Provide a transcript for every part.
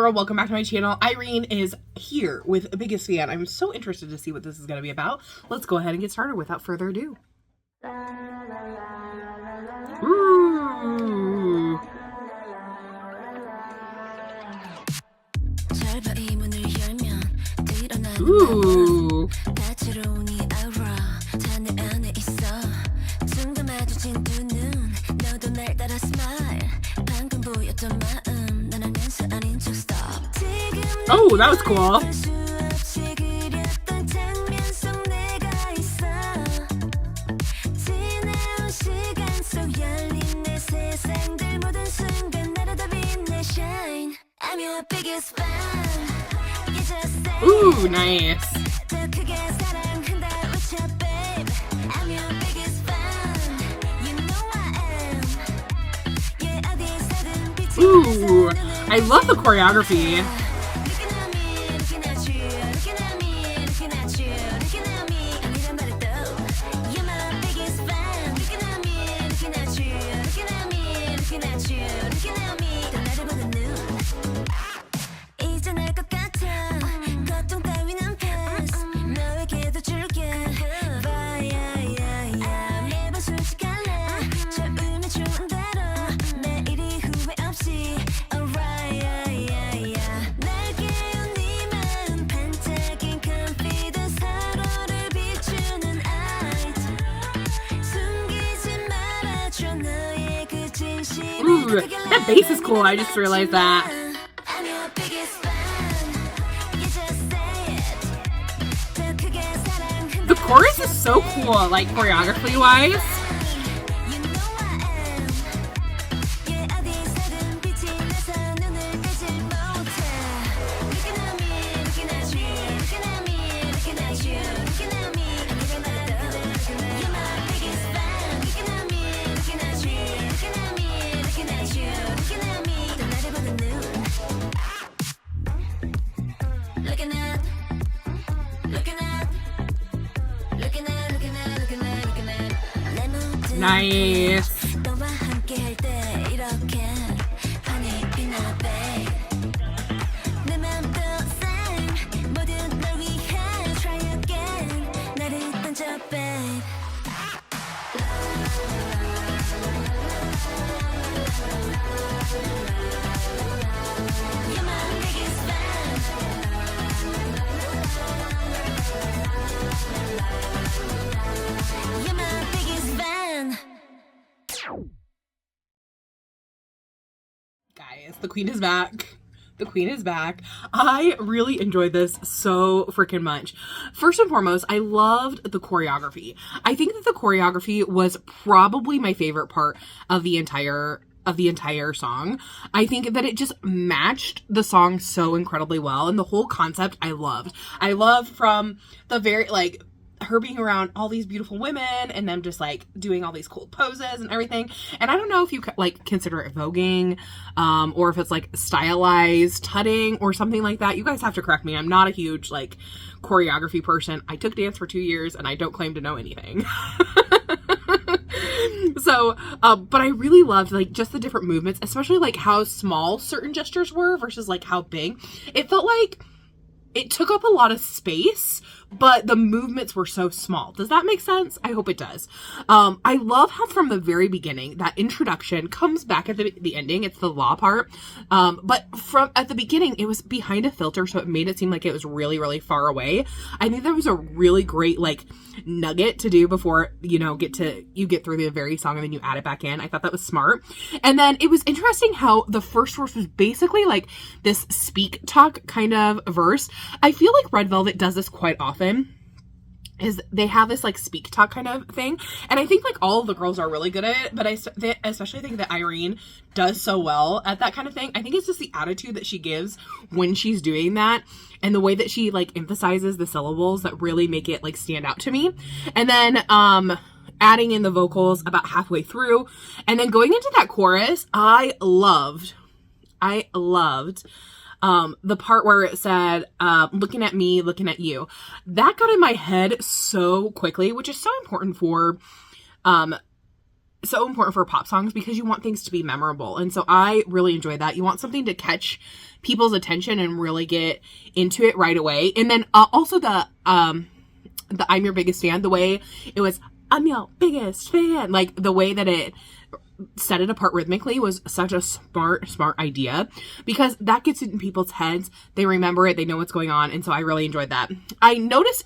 girl, welcome back to my channel. Irene is here with Biggest Fan. I'm so interested to see what this is going to be about. Let's go ahead and get started without further ado. Ooh. Ooh. Oh, that was cool. Ooh, nice. Ooh, I love the choreography. Ooh, that bass is cool. I just realized that. The chorus is so cool, like choreography wise. Nice. Guys, the queen is back. The queen is back. I really enjoyed this so freaking much. First and foremost, I loved the choreography. I think that the choreography was probably my favorite part of the entire song. I think that it just matched the song so incredibly well, and the whole concept I loved. I loved from the very, like, her being around all these beautiful women and them just like doing all these cool poses and everything. And I don't know if you like consider it voguing, or if it's like stylized tutting or something like that. You guys have to correct me. I'm not a huge like choreography person. I took dance for 2 years and I don't claim to know anything. So, but I really loved like just the different movements, especially like how small certain gestures were versus like how big. It felt like it took up a lot of space, but the movements were so small. Does that make sense? I hope it does. I love how from the very beginning, that introduction comes back at the ending. It's the law part. But from at the beginning, it was behind a filter, so it made it seem like it was really, really far away. I think that was a really great like nugget to do before, you know, you get through the very song and then you add it back in. I thought that was smart. And then it was interesting how the first verse was basically like this speak talk kind of verse. I feel like Red Velvet does this quite often, is they have this like speak talk kind of thing, and I think like all of the girls are really good at it, but I especially think that Irene does so well at that kind of thing. I think it's just the attitude that she gives when she's doing that, and the way that she like emphasizes the syllables that really make it like stand out to me. And then adding in the vocals about halfway through, and then going into that chorus, I loved the part where it said, looking at me, looking at you. That got in my head so quickly, which is so important for so important for pop songs because you want things to be memorable. And so I really enjoyed that. You want something to catch people's attention and really get into it right away. And then also the I'm Your Biggest Fan, the way it was, I'm your biggest fan, like the way that it set it apart rhythmically was such a smart idea, because that gets in people's heads. They remember it, they know what's going on, and so I really enjoyed that. I noticed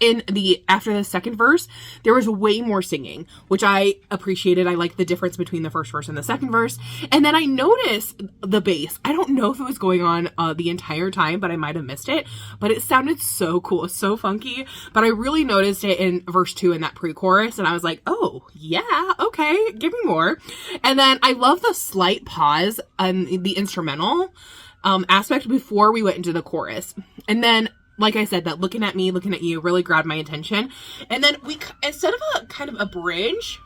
after the second verse, there was way more singing, which I appreciated. I liked the difference between the first verse and the second verse. And then I noticed the bass. I don't know if it was going on the entire time, but I might have missed it. But it sounded so cool, so funky. But I really noticed it in verse 2 in that pre-chorus, and I was like, oh yeah, okay, give me more. And then I love the slight pause on the instrumental aspect before we went into the chorus. And then, like I said, that looking at me, looking at you really grabbed my attention. And then instead of a kind of a bridge,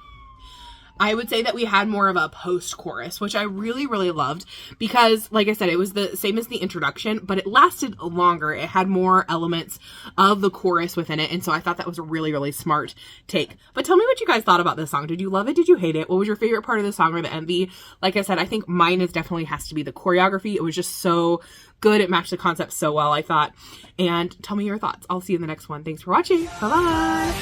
I would say that we had more of a post-chorus, which I really, really loved because, like I said, it was the same as the introduction, but it lasted longer. It had more elements of the chorus within it, and so I thought that was a really, really smart take. But tell me what you guys thought about this song. Did you love it? Did you hate it? What was your favorite part of the song or the MV? Like I said, I think mine definitely has to be the choreography. It was just so good. It matched the concept so well, I thought. And tell me your thoughts. I'll see you in the next one. Thanks for watching. Bye-bye.